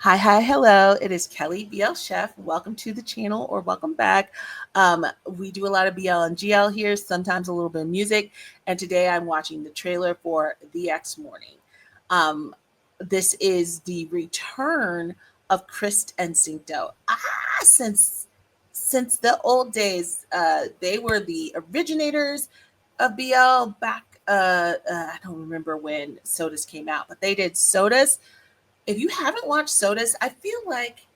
Hi, hi, hello. It is Kelly, BL Chef. Welcome to the channel or welcome back. We do a lot of BL and GL here, sometimes a little bit of music. And today I'm watching the trailer for The X Morning. This is the return of Krist and Singto. Since the old days, they were the originators of BL back. I don't remember when Sodas came out, but they did Sodas. If you haven't watched Sodas, I feel like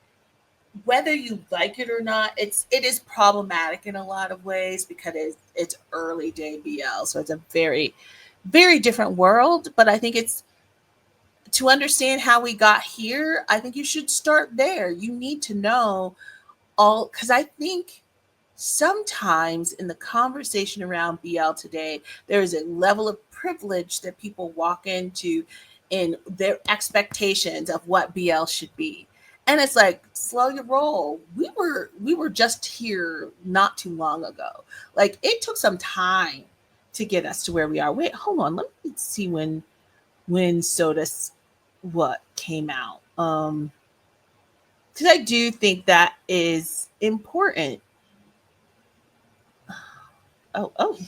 whether you like it or not, it is problematic in a lot of ways because it's early day BL, so it's a very different world. But I think it's to understand how we got here. I think you should start there. You need to know all because I think sometimes in the conversation around BL today, there is a level of privilege that people walk into in their expectations of what BL should be. And it's like, slow your roll. We were just here not too long ago. Like it took some time to get us to where we are. Wait, hold on. Let me see when Sodas what came out. Because I do think that is important. Oh,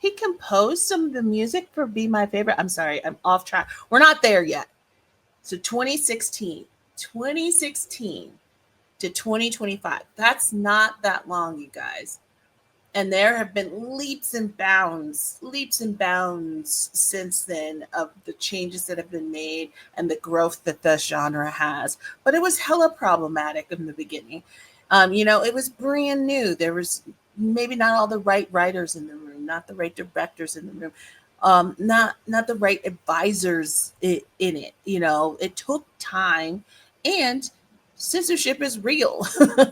he composed some of the music for Be My Favorite. I'm sorry, I'm off track. We're not there yet. So 2016 to 2025. That's not that long, you guys. And there have been leaps and bounds since then of the changes that have been made and the growth that the genre has. But it was hella problematic in the beginning. It was brand new. There was maybe not all the right writers in the room, not the right directors in the room, not the right advisors in it. It took time, and censorship is real.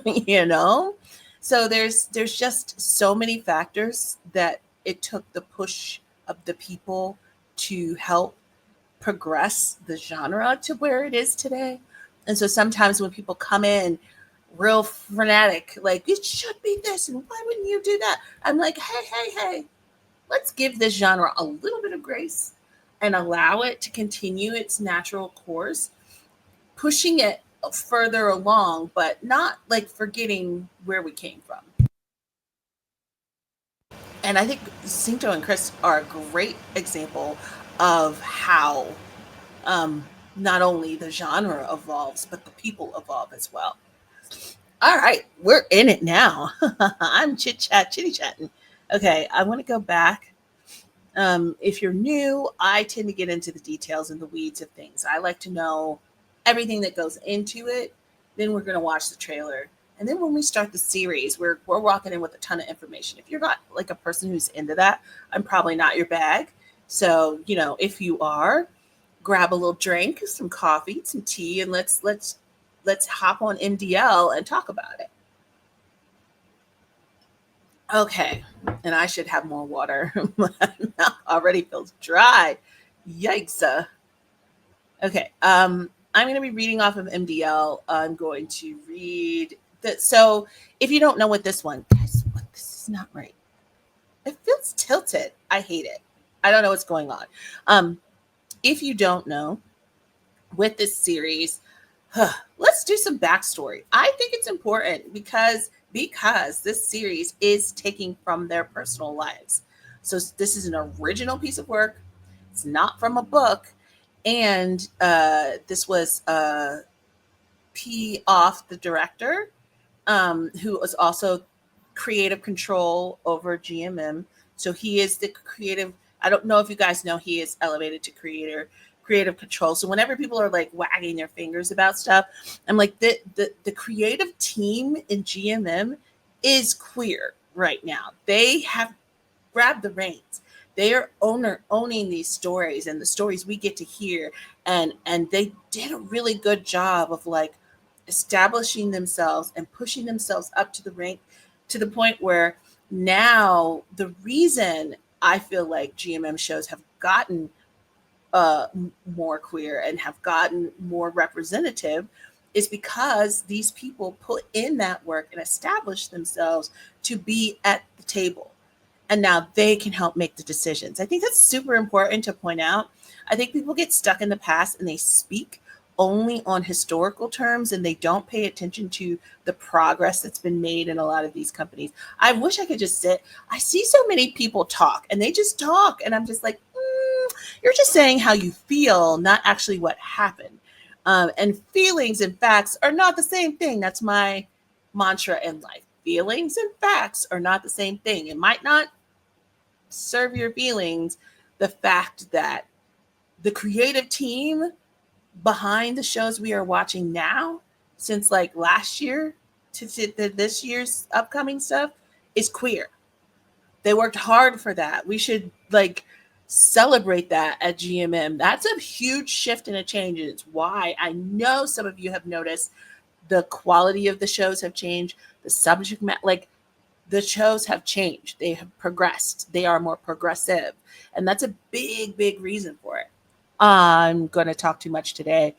you know so there's just so many factors that it took the push of the people to help progress the genre to where it is today. And so sometimes when people come in real frenetic, like it should be this and why wouldn't you do that? I'm like, hey, let's give this genre a little bit of grace and allow it to continue its natural course, pushing it further along, but not like forgetting where we came from. And I think Singto and Chris are a great example of how not only the genre evolves, but the people evolve as well. All right, we're in it now. I'm chitty chatting. Okay, I want to go back. If you're new, I tend to get into the details and the weeds of things. I like to know everything that goes into it. Then we're going to watch the trailer. And then when we start the series, we're walking in with a ton of information. If you're not like a person who's into that, I'm probably not your bag. So, if you are, grab a little drink, some coffee, some tea, and let's hop on MDL and talk about it. Okay, and I should have more water. My mouth already feels dry. Yikes. Okay, I'm going to be reading off of MDL. I'm going to read that. So, if you don't know what this one, guys, what this is not right. It feels tilted. I hate it. I don't know what's going on. If you don't know, with this series, let's do some backstory. I think it's important because this series is taking from their personal lives. So this is an original piece of work. It's not from a book, and this was P. Off, the director, who was also creative control over GMM. So he is the creative. I don't know if you guys know he is elevated to creative control. So whenever people are like wagging their fingers about stuff, I'm like the creative team in GMM is queer right now. They have grabbed the reins. They are owning these stories and the stories we get to hear, and they did a really good job of like establishing themselves and pushing themselves up to the rank to the point where now the reason I feel like GMM shows have gotten more queer and have gotten more representative is because these people put in that work and established themselves to be at the table. And now they can help make the decisions. I think that's super important to point out. I think people get stuck in the past and they speak only on historical terms, and they don't pay attention to the progress that's been made in a lot of these companies. I wish I could just sit. I see so many people talk and they just talk, and I'm just like, you're just saying how you feel, not actually what happened. And feelings and facts are not the same thing. That's my mantra in life. Feelings and facts are not the same thing. It might not serve your feelings. The fact that the creative team behind the shows we are watching now, since like last year to this year's upcoming stuff, is queer. They worked hard for that. We should like celebrate that at GMM. That's a huge shift and a change, and it's why I know some of you have noticed the quality of the shows have changed. The subject matter, like the shows have changed. They have progressed. They are more progressive, and that's a big reason for it. I'm going to talk too much today.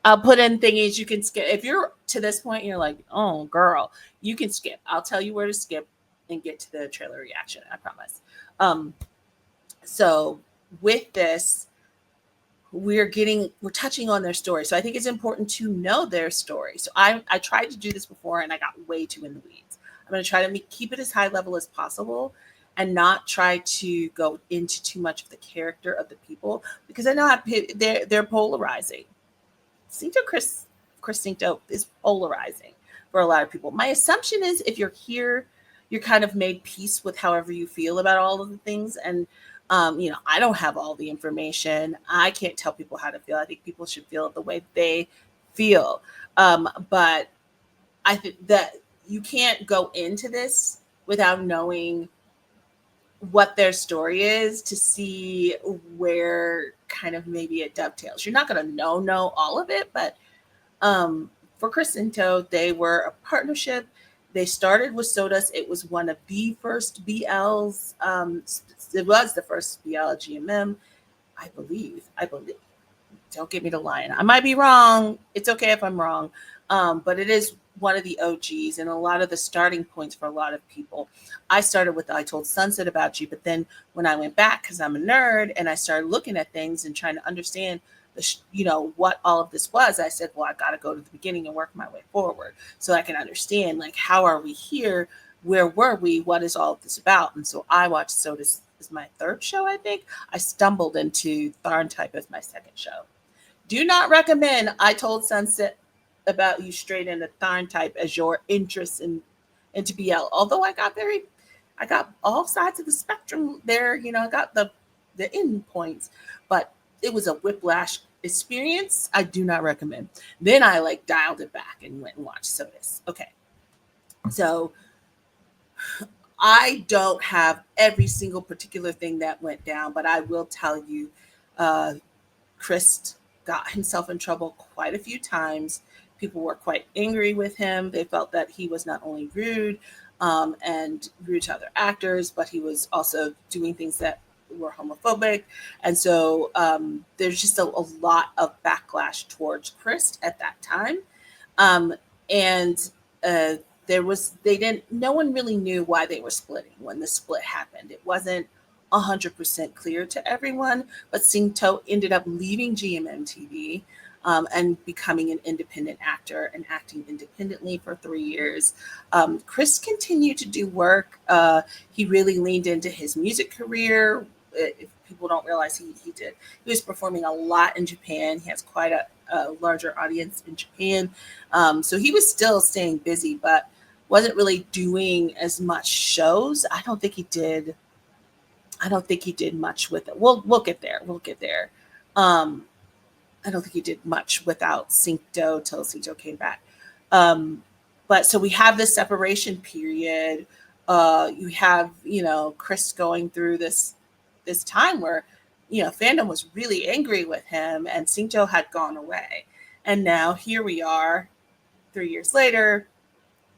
I'll put in thingies you can skip. If you're to this point, you're like, oh, girl, you can skip. I'll tell you where to skip and get to the trailer reaction. I promise. So with this, we're touching on their story. So I think it's important to know their story. So I tried to do this before and I got way too in the weeds. I'm going to try to keep it as high level as possible and not try to go into too much of the character of the people, because I know they're polarizing. Krist Singto is polarizing for a lot of people. My assumption is if you're here, you're kind of made peace with however you feel about all of the things. And, I don't have all the information. I can't tell people how to feel. I think people should feel the way they feel. But I think that you can't go into this without knowing what their story is to see where kind of maybe it dovetails. You're not going to know all of it, but for Krist Singto, they were a partnership. They started with Sodas. It was one of the first BLs. It was the first BL at GMM, I believe. Don't get me to lying. I might be wrong. It's okay if I'm wrong. But it is one of the OGs and a lot of the starting points for a lot of people. I started with I Told Sunset About You, but then when I went back, because I'm a nerd, and I started looking at things and trying to understand what all of this was, I said, well, I got to go to the beginning and work my way forward so I can understand, like, how are we here? Where were we? What is all of this about? And so I watched Sodas as my third show, I think. I stumbled into Tharn Type as my second show. Do not recommend I Told Sunset About You straight into Tharn Type as your interest into BL. Although I got all sides of the spectrum there. I got the end points, but it was a whiplash experience. I do not recommend. Then I dialed it back and went and watched Sodas. Okay. So I don't have every single particular thing that went down, but I will tell you, Krist got himself in trouble quite a few times. People were quite angry with him. They felt that he was not only rude and rude to other actors, but he was also doing things that were homophobic. And so there's just a lot of backlash towards Krist at that time. No one really knew why they were splitting when the split happened. It wasn't 100% clear to everyone, but Singto ended up leaving GMM TV and becoming an independent actor and acting independently for 3 years. Krist continued to do work. He really leaned into his music career. If people don't realize he did. He was performing a lot in Japan. He has quite a larger audience in Japan. So he was still staying busy, but wasn't really doing as much shows. I don't think he did much with it. We'll get there. I don't think he did much without Singto till Singto came back. But so we have this separation period. You have, Krist going through this time where, fandom was really angry with him and Singto had gone away. And now here we are 3 years later,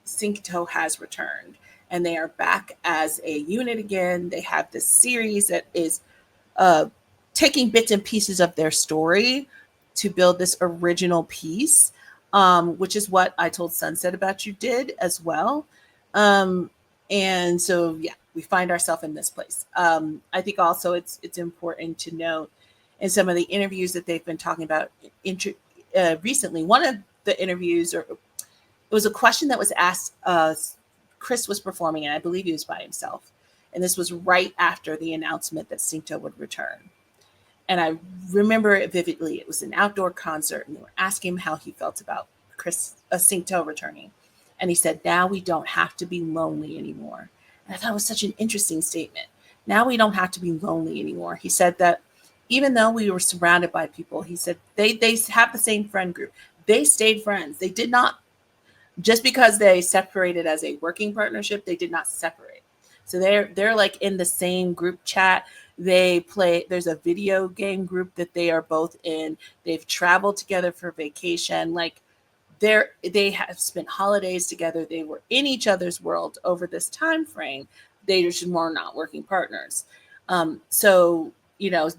Singto has returned and they are back as a unit again. They have this series that is taking bits and pieces of their story to build this original piece, which is what I Told Sunset About You did as well. And so, yeah, we find ourselves in this place. I think also it's important to note in some of the interviews that they've been talking about recently, one of the interviews, or it was a question that was asked. Krist was performing, and I believe he was by himself. And this was right after the announcement that Singto would return. And I remember it vividly. It was an outdoor concert, and they were asking him how he felt about Singto returning. And he said, now we don't have to be lonely anymore. And I thought it was such an interesting statement. Now we don't have to be lonely anymore. He said that even though we were surrounded by people, he said they have the same friend group. They stayed friends. They did not, just because they separated as a working partnership, they did not separate. So they're like in the same group chat. They play, there's a video game group that they are both in. They've traveled together for vacation. Like they have spent holidays together. They were in each other's world over this time frame. They just were not working partners. So,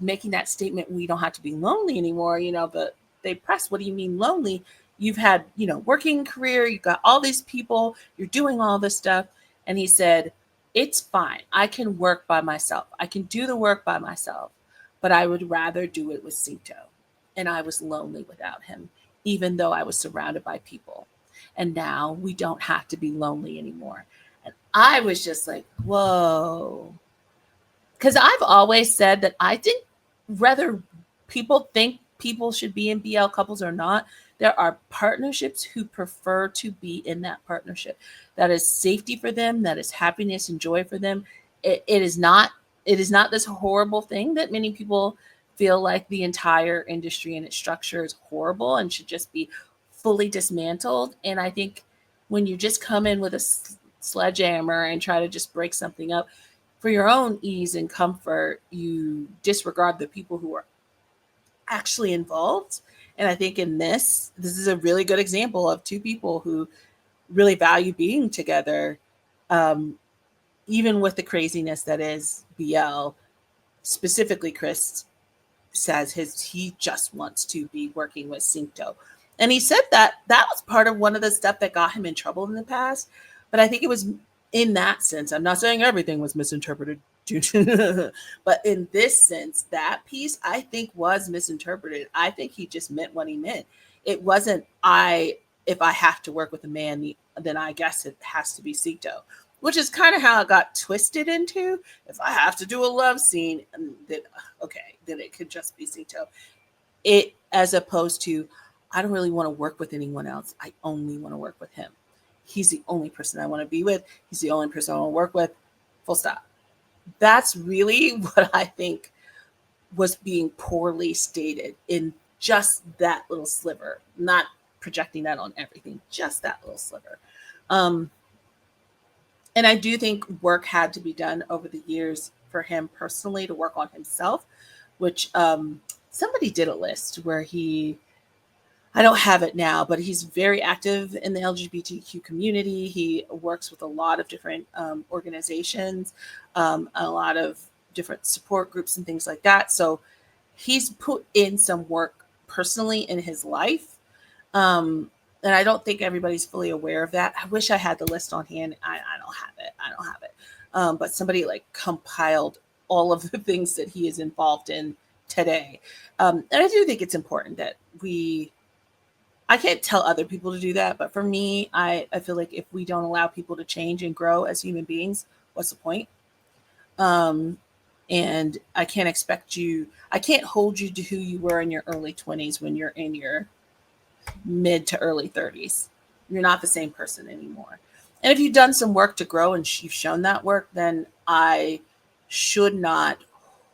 making that statement, we don't have to be lonely anymore, but they pressed, what do you mean lonely? You've had, working career, you've got all these people, you're doing all this stuff. And he said, it's fine. I can work by myself. I can do the work by myself, but I would rather do it with Singto. And I was lonely without him, even though I was surrounded by people. And now we don't have to be lonely anymore. And I was just like, whoa. Because I've always said that I think whether people think people should be in BL couples or not, there are partnerships who prefer to be in that partnership. That is safety for them. That is happiness and joy for them. It is not this horrible thing that many people feel like the entire industry and its structure is horrible and should just be fully dismantled. And I think when you just come in with a sledgehammer and try to just break something up for your own ease and comfort, you disregard the people who are actually involved. And I think in this is a really good example of two people who really value being together, even with the craziness that is BL. Specifically, Krist says he just wants to be working with Singto. And he said that was part of one of the stuff that got him in trouble in the past. But I think it was in that sense. I'm not saying everything was misinterpreted, but in this sense, that piece I think was misinterpreted. I think he just meant what he meant. It wasn't if I have to work with a man, then I guess it has to be Singto, which is kind of how it got twisted into. If I have to do a love scene, then it could just be Singto. It, as opposed to, I don't really want to work with anyone else. I only want to work with him. He's the only person I want to be with. He's the only person I want to work with. Full stop. That's really what I think was being poorly stated in just that little sliver, not projecting that on everything, just that little sliver. And I do think work had to be done over the years for him personally to work on himself, which somebody did a list where I don't have it now, but he's very active in the LGBTQ community. He works with a lot of different organizations, a lot of different support groups and things like that. So he's put in some work personally in his life. And I don't think everybody's fully aware of that. I wish I had the list on hand. I don't have it. But somebody compiled all of the things that he is involved in today. And I do think it's important that I can't tell other people to do that, but for me, I feel like if we don't allow people to change and grow as human beings, what's the point? And I can't hold you to who you were in your early 20s when you're in your mid to early 30s. You're not the same person anymore. And if you've done some work to grow and you've shown that work, then I should not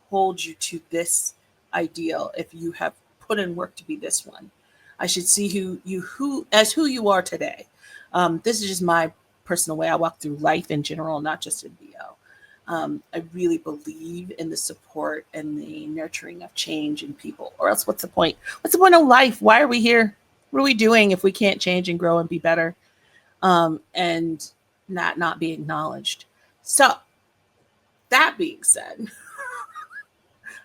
hold you to this ideal if you have put in work to be this one. I should see who you are today. This is just my personal way I walk through life in general, not just in BL. I really believe in the support and the nurturing of change in people, or else what's the point? What's the point of life? Why are we here? What are we doing if we can't change and grow and be better, and not be acknowledged? So that being said,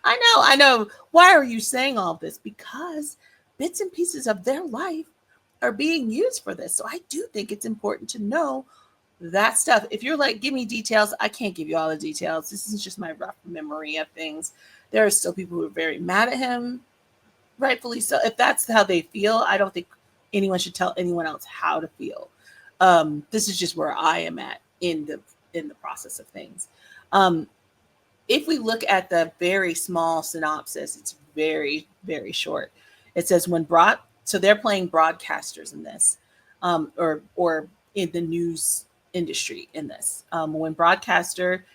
I know. Why are you saying all this? Because bits and pieces of their life are being used for this. So I do think it's important to know that stuff. If you're like, give me details, I can't give you all the details. This is just my rough memory of things. There are still people who are very mad at him rightfully so. If that's how they feel, I don't think anyone should tell anyone else how to feel. This is just where I am at in the process of things. If we look at the very small synopsis, it's very, very short. It says so they're playing broadcasters in this, or in the news industry in this. When broadcaster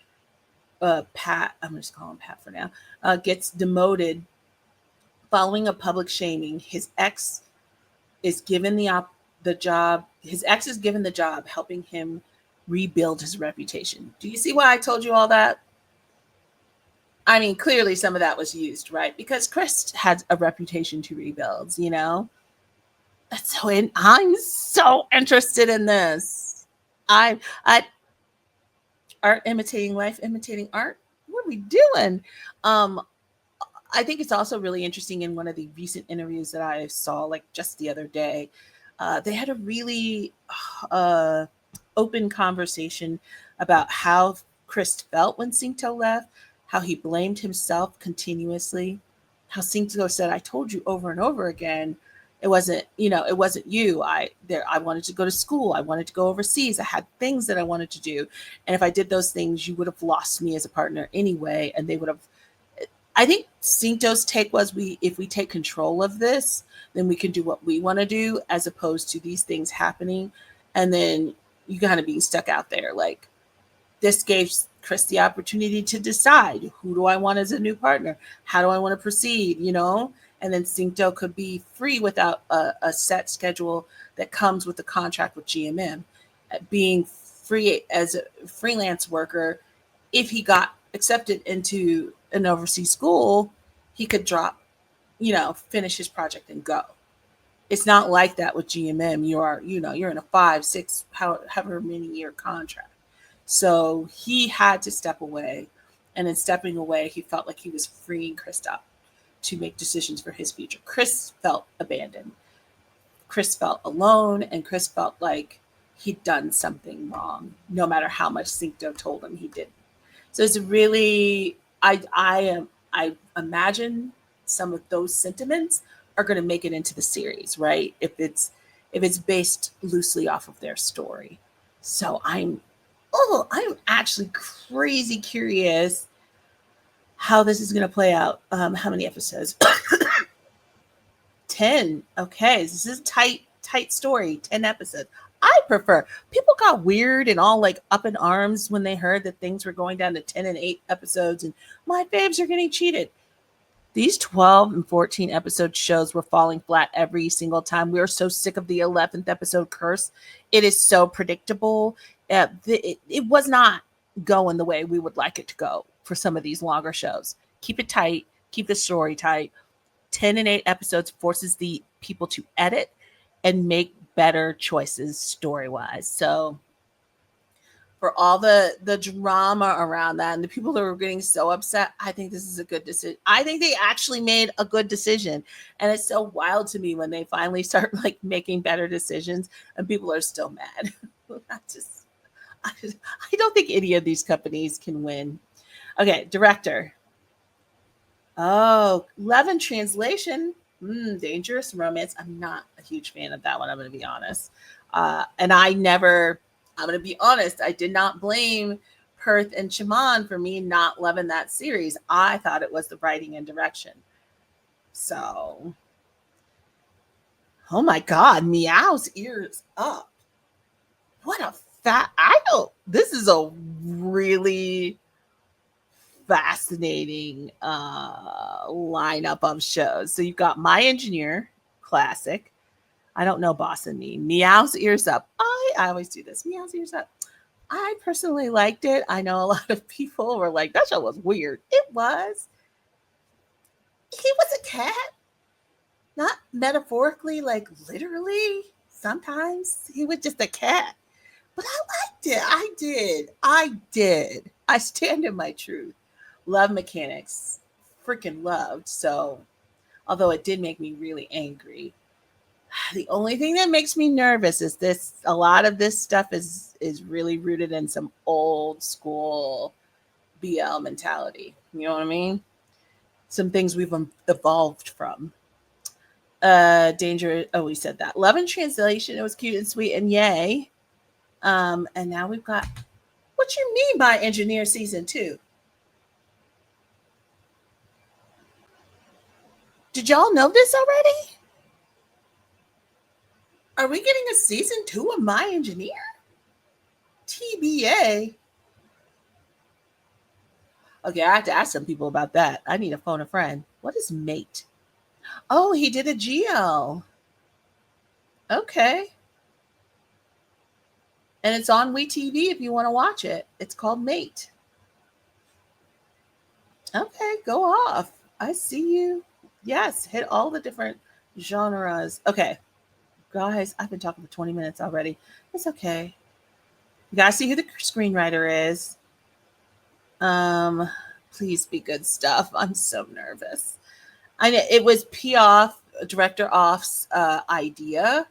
Pat, I'm just calling him Pat for now, gets demoted following a public shaming, his ex is given the job. His ex is given the job, helping him rebuild his reputation. Do you see why I told you all that? I mean, clearly some of that was used, right? Because Krist had a reputation to rebuild, you know? So I'm so interested in this. I art imitating life, imitating art. What are we doing? I think it's also really interesting in one of the recent interviews that I saw, like just the other day, they had a really open conversation about how Krist felt when Singto left, how he blamed himself continuously, how Singto said, I told you over and over again, it wasn't you. I wanted to go to school. I wanted to go overseas. I had things that I wanted to do. And if I did those things, you would have lost me as a partner anyway. And they would have, I think Singto's take was, if we take control of this, then we can do what we want to do, as opposed to these things happening. And then you kind of being stuck out there. Like, this gave Krist the opportunity to decide, who do I want as a new partner? How do I want to proceed? You know? And then Singto could be free without a set schedule that comes with the contract with GMM. Being free as a freelance worker, if he got accepted into an overseas school, he could drop, finish his project and go. It's not like that with GMM. You're in a 5, 6, however many year contract. So he had to step away. And in stepping away, he felt like he was freeing Krist up to make decisions for his future. Krist felt abandoned. Krist felt alone, and Krist felt like he'd done something wrong, no matter how much Singto told him he didn't. So it's really, I imagine some of those sentiments are going to make it into the series, right? If it's based loosely off of their story. So I'm actually crazy curious how this is going to play out. How many episodes? 10. Okay, this is a tight story. 10 episodes. I prefer. People got weird and all like up in arms when they heard that things were going down to 10 and 8 episodes and my faves are getting cheated. These 12 and 14 episode shows were falling flat every single time. We were so sick of the 11th episode curse. It is so predictable. It was not going the way we would like it to go for some of these longer shows. Keep it tight. Keep the story tight. 10 and 8 episodes forces the people to edit and make better choices story-wise. So for all the drama around that and the people that were getting so upset, I think this is a good decision. I think they actually made a good decision. And it's so wild to me when they finally start like making better decisions and people are still mad. I don't think any of these companies can win. Okay, director. Oh, Love and Translation. Dangerous Romance. I'm not a huge fan of that one, I'm going to be honest. And I'm going to be honest, I did not blame Perth and Shimon for me not loving that series. I thought it was the writing and direction. So, oh my God, Meow's ears up. What a this is a really fascinating lineup of shows. So you've got My Engineer, classic. I don't know Boss and Me. Meow's Ears Up. I always do this. Meow's Ears Up. I personally liked it. I know a lot of people were like, that show was weird. It was. He was a cat. Not metaphorically, like literally. Sometimes he was just a cat. But I liked it. I did. I stand in my truth. Love Mechanics. Freaking loved. So, although it did make me really angry. The only thing that makes me nervous is a lot of this stuff is really rooted in some old school BL mentality. You know what I mean? Some things we've evolved from. Danger. Oh, we said that. Love in Translation. It was cute and sweet and yay. And now we've got, what you mean by Engineer Season 2? Did y'all know this already? Are we getting a Season 2 of My Engineer? TBA. Okay, I have to ask some people about that. I need to phone a friend. What is Mate? Oh, he did a GL. Okay. And it's on WeTV if you want to watch it. It's called Mate. Okay, go off. I see you. Yes, hit all the different genres. Okay, guys, I've been talking for 20 minutes already. It's okay. You gotta see who the screenwriter is. Please be good stuff. I'm so nervous. I know it was Piaf, director Off's idea.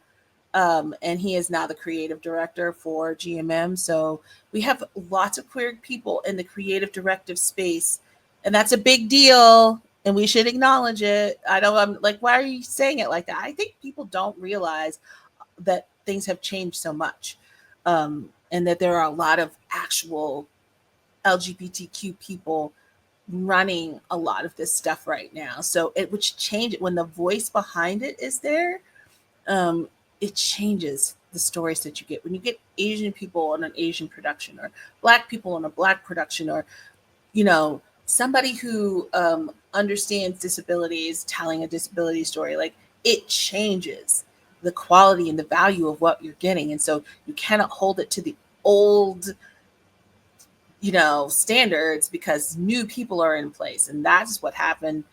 And he is now the creative director for GMM. So we have lots of queer people in the creative directive space, and that's a big deal. And we should acknowledge it. I know I'm like, why are you saying it like that? I think people don't realize that things have changed so much, and that there are a lot of actual LGBTQ people running a lot of this stuff right now. So it would change it when the voice behind it is there. It changes the stories that you get when you get Asian people on an Asian production, or Black people on a Black production, or somebody who understands disabilities telling a disability story. Like, it changes the quality and the value of what you're getting, and so you cannot hold it to the old standards, because new people are in place. And that's what happened.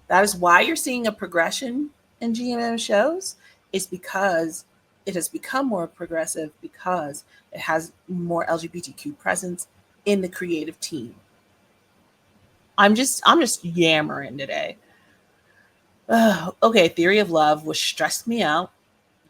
That is why you're seeing a progression in GMM shows, is because it has become more progressive, because it has more LGBTQ presence in the creative team. I'm just yammering today. Okay, Theory of Love was stressed me out.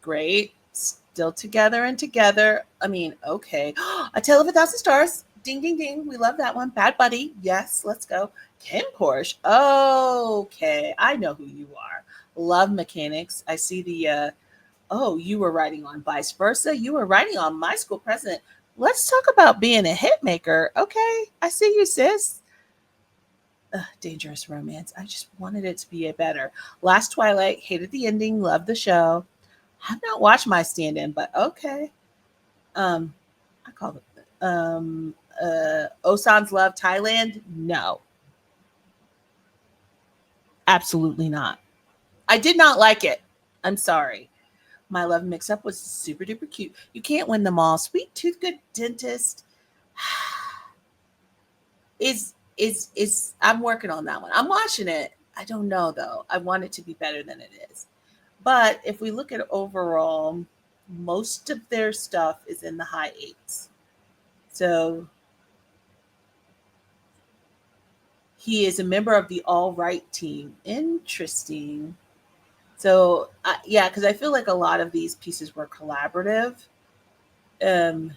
Great. Still together and together. I mean, okay. A Tale of a Thousand Stars. Ding, ding, ding. We love that one. Bad Buddy. Yes, let's go. Kim Porsche. Okay. I know who you are. Love Mechanics. I see the, you were writing on Vice Versa. You were writing on My School President. Let's talk about being a hit maker. Okay. I see you, sis. Dangerous Romance. I just wanted it to be a better. Last Twilight. Hated the ending. Loved the show. Have not watched My Stand-In, but okay. I call it Osan's Love Thailand. No, absolutely not. I did not like it. I'm sorry. My Love Mix-Up was super duper cute. You can't win them all. Sweet Tooth Good Dentist is I'm working on that one. I'm watching it. I don't know though. I want it to be better than it is. But if we look at overall, most of their stuff is in the high 8s. So he is a member of the All Right team. Interesting. So yeah, because I feel like a lot of these pieces were collaborative in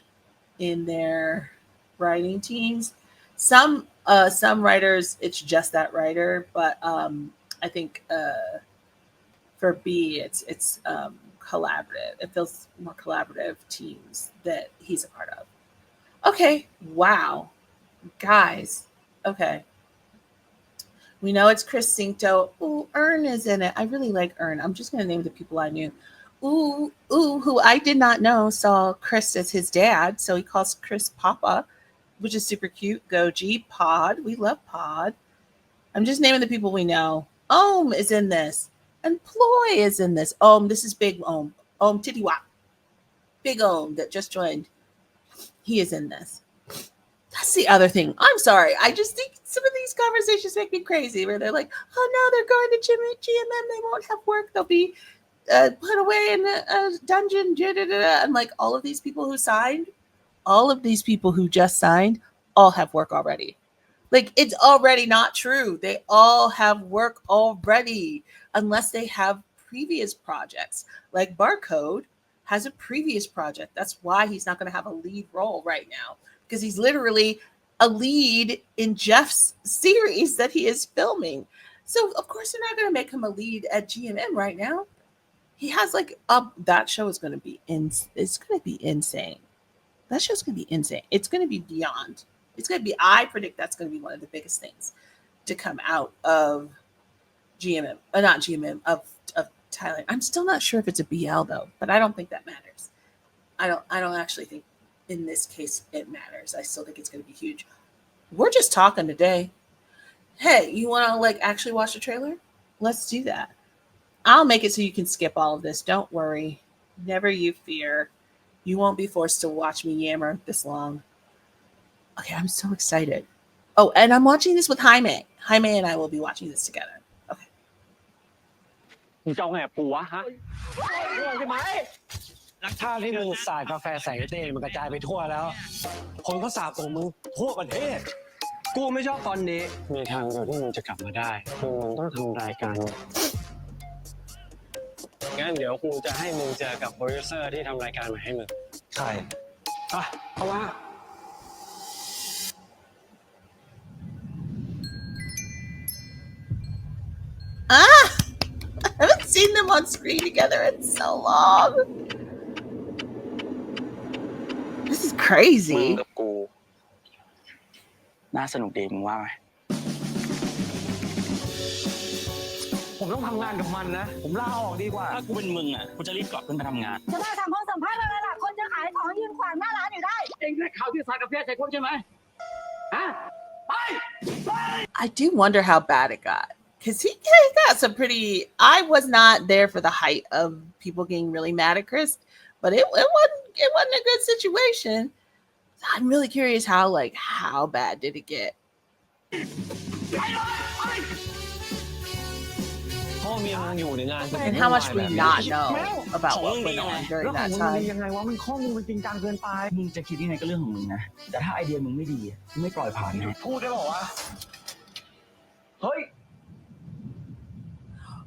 their writing teams. Some writers, it's just that writer, but I think for B, it's collaborative. It feels more collaborative teams that he's a part of. Okay, wow, guys. Okay, we know it's Krist, Singto. Ooh, Ern is in it. I really like Ern. I'm just gonna name the people I knew. Ooh, who I did not know saw Krist as his dad, so he calls Krist Papa, which is super cute. Goji, Pod. We love Pod. I'm just naming the people we know. Ohm is in this. And Ploy is in this. This is Big Ohm. Ohm Titiwap. Big Ohm that just joined. He is in this. That's the other thing. I'm sorry. I just think some of these conversations make me crazy, where they're like, oh no, they're going to GMM. They won't have work. They'll be put away in a dungeon. And like, all of these people who signed, all of these people who just signed, all have work already. Like, it's already not true. They all have work already, unless they have previous projects. Like Barcode has a previous project. That's why he's not going to have a lead role right now, because he's literally a lead in Jeff's series that he is filming. So of course they're not going to make him a lead at GMM right now. he has like that show is going to be it's going to be insane. That show's going to be insane. It's going to be beyond. It's going to be, I predict that's going to be one of the biggest things to come out of GMM, not GMM, of Thailand. I'm still not sure if it's a BL though, but I don't think that matters. I don't actually think in this case it matters. I still think it's going to be huge. We're just talking today. Hey, you want to like actually watch the trailer? Let's do that. I'll make it so you can skip all of this. Don't worry. Never you fear. You won't be forced to watch me yammer this long. Okay, I'm so excited. Oh, and I'm watching this with Jaime. Jaime and I will be watching this together. Okay. มึงจะเอาไงกับกูวะฮะใช่ไหมถ้าที่มึงสาดกาแฟใส่เต้มันกระจายไปทั่วแล้วคนก็สาบส่งมึงทั่วประเทศกูไม่ชอบตอนนี้มีทางเดียวที่มึงจะกลับมาได้คือมึงต้องทำรายการงั้นเดี๋ยวกูจะให้มึงเจอกับโปรดิวเซอร์ที่ทำรายการมาให้มึงใช่เพราะว่า I haven't seen them on screen together in so long. This is crazy. กับกูน่าสนุกดีมึงว่าไหมผมต้องทำงานกับมันนะผมลาออกดีกว่าถ้ากูเป็นมึงอ่ะกูจะรีบกลับขึ้นไปทำงานจะมาทำห้องสัมภาษณ์อะไรล่ะคนจะขายของยืนขวางหน้าร้านอยู่ได้เองได้ข่าวที่สาดกาแฟใส่คนใช่ไหมฮะไป I do wonder how bad it got. Because he got some pretty. I was not there for the height of people getting really mad at Krist, but it wasn't a good situation. I'm really curious how bad did it get? พ่อเมียมึงอยู่ในงาน And how much we not know about what went on during แล้ว that ของมึง time? ยังไงวะมันข้อมูลมันจริงจังเกินไปมึงจะคิดยังไงก็เรื่องของมึงนะแต่ถ้าไอเดียมึงไม่ดีมึงไม่ปล่อยผ่านนะพูดได้บอกว่าเฮ้ย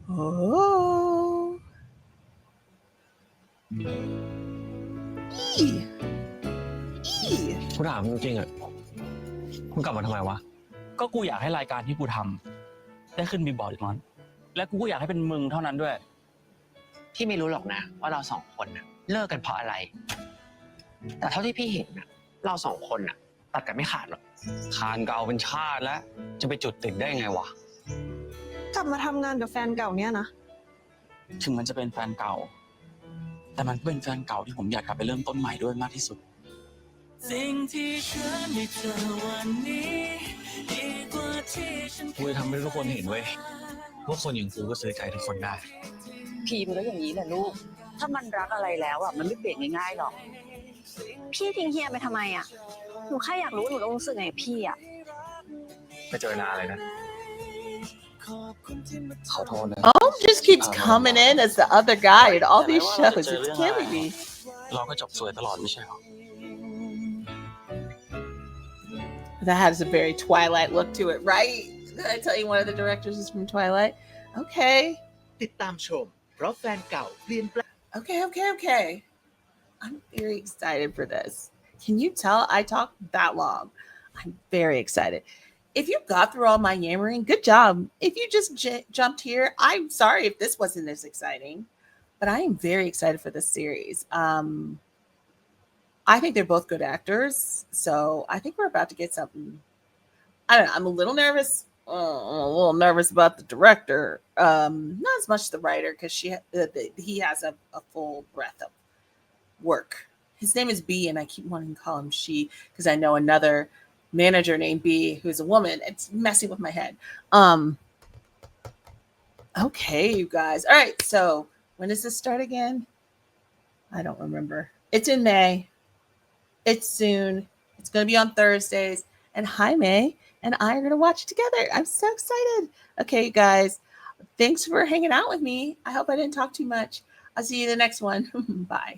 Oh. E. กูถามจริงๆอ่ะมึงกลับมาทำไมวะก็กูอยากให้รายการที่กูทำได้ขึ้นบิลบอร์ดอีกนั้นและกูก็อยากให้เป็นมึงเท่านั้นด้วยพี่ไม่รู้หรอกนะว่าเราสองคนน่ะเลิกกันเพราะอะไรแต่เท่าที่พี่เห็นน่ะเราสองคนน่ะตัดกันไม่ขาดหรอกขาดเก่าเป็นชาติแล้วจะไปจุดติดได้ไงวะกลับมาทำงานกับแฟนเก่าเนี่ยนะถึงมันจะเป็นแฟนเก่าแต่มันเป็นแฟนเก่าที่ผมอยากกลับไปเริ่มต้นใหม่ด้วยมากที่สุดสิ่งที่ฉันได้เจอวันนี้ดีกว่าที่ฉันกูจะทำให้ทุกคนเห็นเว้ยว่าคนอย่างกูก็ซื้อใจทุกคนได้พีมันก็อย่างนี้แหละลูกถ้ามันรักอะไรแล้วอ่ะมันไม่เปลี่ยนง่ายๆหรอกพี่ทิ้งเฮียไปทำไมอ่ะหนูแค่อยากรู้หนูรู้สึกไงพี่อ่ะไปเจอนานเลยนะOh, just keeps coming in as the other guy in all these shows. It's killing me. เราก็จบสวยตลอดไม่ใช่หรอ That has a very Twilight look to it, right? Did I tell you one of the directors is from Twilight? Okay. ติดตามชมเพราะแฟนเก่าเปลี่ยนแปลง Okay. I'm very excited for this. Can you tell I talked that long? I'm very excited. If you got through all my yammering, good job. If you just jumped here, I'm sorry if this wasn't as exciting, but I am very excited for this series. I think they're both good actors, so I think we're about to get something. I don't know. I'm a little nervous. A little nervous about the director. Not as much the writer because he has a full breadth of work. His name is B, and I keep wanting to call him she because I know another manager named B who's a woman. It's messing with my head. Okay, you guys. All right, so when does this start again? I don't remember. It's in May. It's soon. It's going to be on Thursdays, and Jaime and I are going to watch it together. I'm so excited. Okay, you guys, thanks for hanging out with me. I hope I didn't talk too much. I'll see you in the next one. Bye.